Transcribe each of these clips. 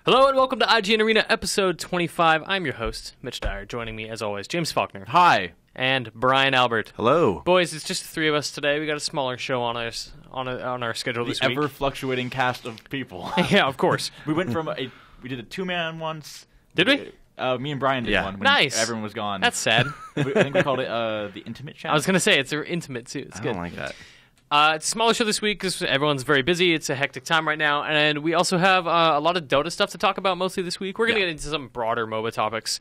Hello and welcome to IGN Arena episode 25. I'm your host, Mitch Dyer. Joining me, as always, James Faulkner. Hi. And Brian Albert. Hello. Boys, it's just the three of us today. We got a smaller show on our schedule this week. The ever-fluctuating cast of people. Yeah, of course. We went from we did a two-man once. Did we? Me and Brian did one when nice. Everyone was gone. That's sad. I think we called it the Intimate Chat. I was going to say, it's intimate too. It's I good. don't like that. It's a smaller show this week because everyone's very busy. It's a hectic time right now. And we also have a lot of Dota stuff to talk about mostly this week. We're going to get into some broader MOBA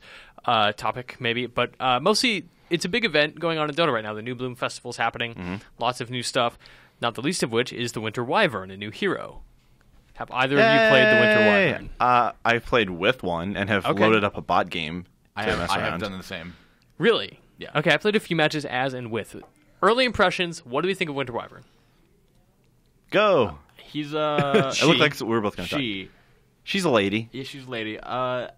topic maybe. But mostly, it's a big event going on in Dota right now. The New Bloom Festival's happening. Mm-hmm. Lots of new stuff. Not the least of which is the Winter Wyvern, a new hero. Have either of you played the Winter Wyvern? I've played with one and have loaded up a bot game to mess I around. have done the same. Really? Yeah. Okay, I played a few matches as and with. Early impressions, what do we think of Winter Wyvern? Go. He's It looked like we were both going to talk. She's a lady. Yeah, she's a lady. I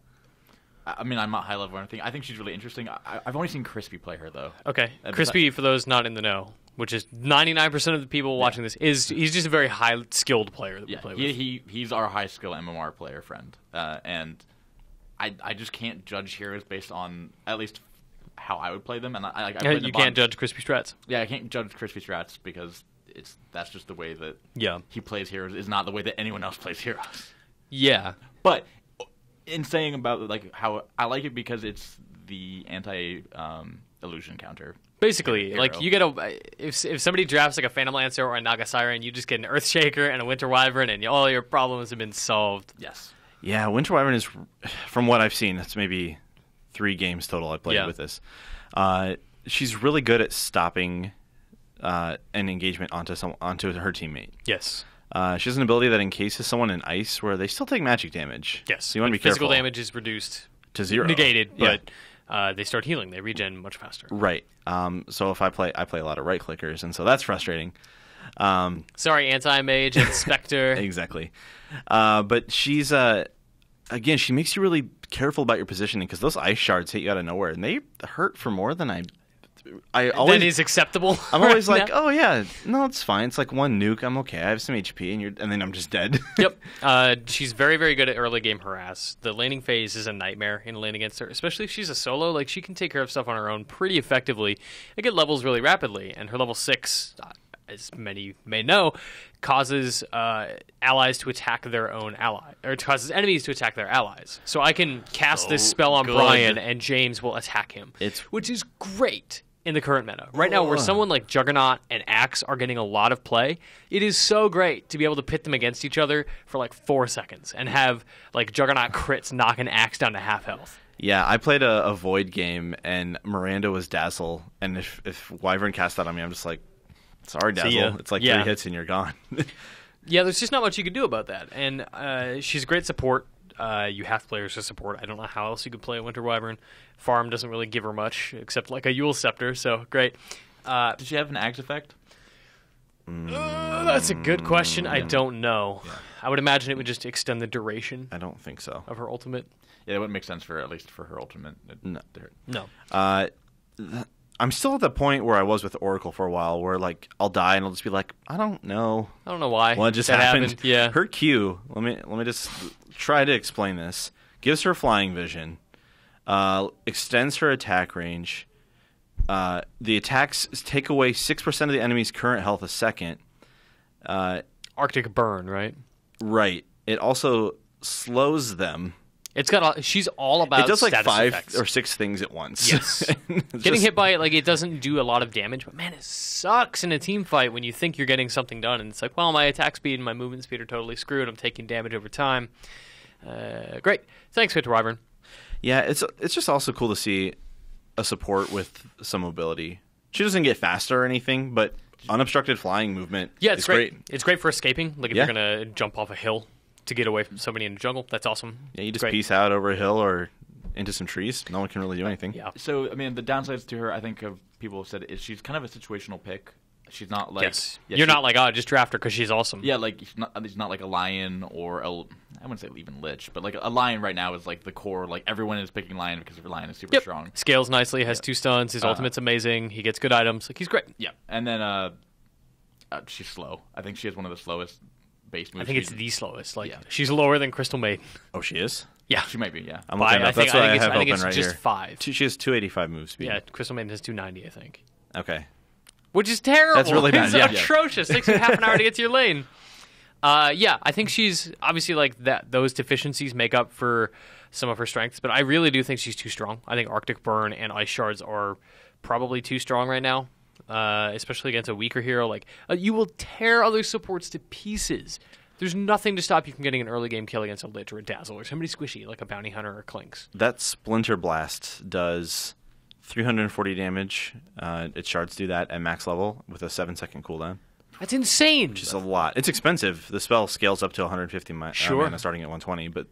mean, I'm not high level or anything. I think she's really interesting. I've only seen Crispy play her, though. Okay. Crispy, for those not in the know, which is 99% of the people watching this, he's just a very high-skilled player that we play with. He's our high-skill MMR player friend. And I just can't judge heroes based on, at least, how I would play them. And I you can't judge Crispy strats. Yeah, I can't judge Crispy strats because that's just the way that he plays heroes is not the way that anyone else plays heroes. Yeah. But in saying about how I like it because it's the anti-illusion counter. Basically, hero. like you get if somebody drafts like a Phantom Lancer or a Naga Siren, you just get an Earthshaker and a Winter Wyvern, and all your problems have been solved. Yes. Yeah, Winter Wyvern is, from what I've seen, it's maybe 3 games total I played with this. She's really good at stopping an engagement onto her teammate. Yes. She has an ability that encases someone in ice where they still take magic damage. Yes. So you want to be careful. Physical damage is reduced to 0. Negated, but they start healing. They regen much faster. Right. So if I play a lot of right clickers, and so that's frustrating. Sorry, anti-mage and Spectre. Exactly. But she's again, she makes you really careful about your positioning because those ice shards hit you out of nowhere, and they hurt for more than I always. That is acceptable. I'm always like, oh yeah, no, it's fine. It's like 1 nuke. I'm okay. I have some HP, and then I'm just dead. Yep. She's very, very good at early game harass. The laning phase is a nightmare in lane against her, especially if she's a solo. Like she can take care of stuff on her own pretty effectively. It get levels really rapidly, and her level 6, as many may know, causes allies to attack their own ally, or it causes enemies to attack their allies. So I can cast this spell on Brian, and James will attack him, which is great in the current meta. Right now, where someone like Juggernaut and Axe are getting a lot of play, it is so great to be able to pit them against each other for like 4 seconds and have like Juggernaut crits knock an Axe down to half health. Yeah, I played a Void game, and Miranda was Dazzle, and if Wyvern cast that on me, I'm just like, sorry, Dazzle. It's like 3 hits and you're gone. Yeah, there's just not much you can do about that. And she's a great support. You have players to support. I don't know how else you could play a Winter Wyvern. Farm doesn't really give her much, except like a Yule Scepter, so great. Does she have an Axe effect? That's a good question. I don't know. Yeah. I would imagine it would just extend the duration. I don't think so. Of her ultimate. Yeah, that wouldn't make sense at least for her ultimate. No. I'm still at the point where I was with Oracle for a while, where like I'll die and I'll just be like, I don't know why. What just happened? Yeah. Her Q. Let me just try to explain this. Gives her flying vision, extends her attack range. The attacks take away 6% of the enemy's current health a second. Arctic burn, right? Right. It also slows them. It's got. She's all about. It does like 5 effects. or 6 things at once. Yes. Getting hit by it, like it doesn't do a lot of damage, but man, it sucks in a team fight when you think you're getting something done, and it's like, well, my attack speed and my movement speed are totally screwed. I'm taking damage over time. Great, thanks, Winter Wyvern. Yeah, it's just also cool to see a support with some mobility. She doesn't get faster or anything, but unobstructed flying movement. Yeah, it's great. It's great for escaping. Like if you're gonna jump off a hill to get away from somebody in the jungle, that's awesome. Yeah, you just peace out over a hill or into some trees. No one can really do anything. Yeah. So, I mean, the downsides to her, I think people have said, is she's kind of a situational pick. She's not like... Yes. You're not like, just draft her because she's awesome. Yeah, like, she's not like a lion or I wouldn't say even lich, but like a lion right now is like the core. Like, everyone is picking lion because her lion is super strong. Scales nicely, has 2 stuns, his ultimate's amazing, he gets good items. Like, he's great. Yeah. And then she's slow. I think she has one of the slowest base move. I think it's the slowest. She's lower than Crystal Maiden. Oh, she is? Yeah. She might be, yeah. I'm looking up. That's what I have open right here. I think it's just 5. She has 285 move speed. Yeah, Crystal Maiden has 290, I think. Okay. Which is terrible. That's really bad. It's atrocious. Takes you half an hour to get to your lane. I think she's obviously like that. Those deficiencies make up for some of her strengths, but I really do think she's too strong. I think Arctic Burn and Ice Shards are probably too strong right now, especially against a weaker hero. Like you will tear other supports to pieces. There's nothing to stop you from getting an early game kill against a Lich or a Dazzle or somebody squishy like a Bounty Hunter or Clinks. That Splinter Blast does 340 damage. Its shards do that at max level with a 7-second cooldown. That's insane. Which is a lot. It's expensive. The spell scales up to 150 mana starting at 120, but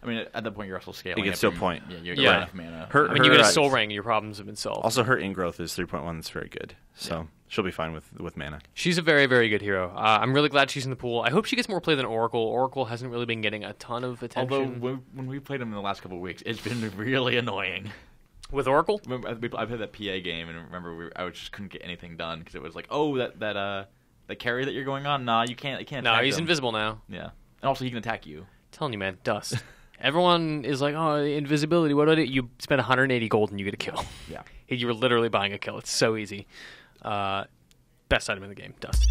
I mean, at that point, you're also scaling. It gets to a point. Yeah, you're enough mana. You get a Soul Ring, your problems have been solved. Also, her ingrowth is 3.1. That's very good. So she'll be fine with mana. She's a very, very good hero. I'm really glad she's in the pool. I hope she gets more play than Oracle. Oracle hasn't really been getting a ton of attention. Although, when we played him in the last couple of weeks, it's been really annoying. With Oracle? I've had that PA game, and remember, I just couldn't get anything done because it was like, oh, that carry that you're going on, nah, you can't. No, he's invisible now. Yeah, and also he can attack you. I'm telling you, man, dust. Everyone is like, oh, invisibility. What do I do? You spend 180 gold and you get a kill. Yeah, you were literally buying a kill. It's so easy. Best item in the game, dust.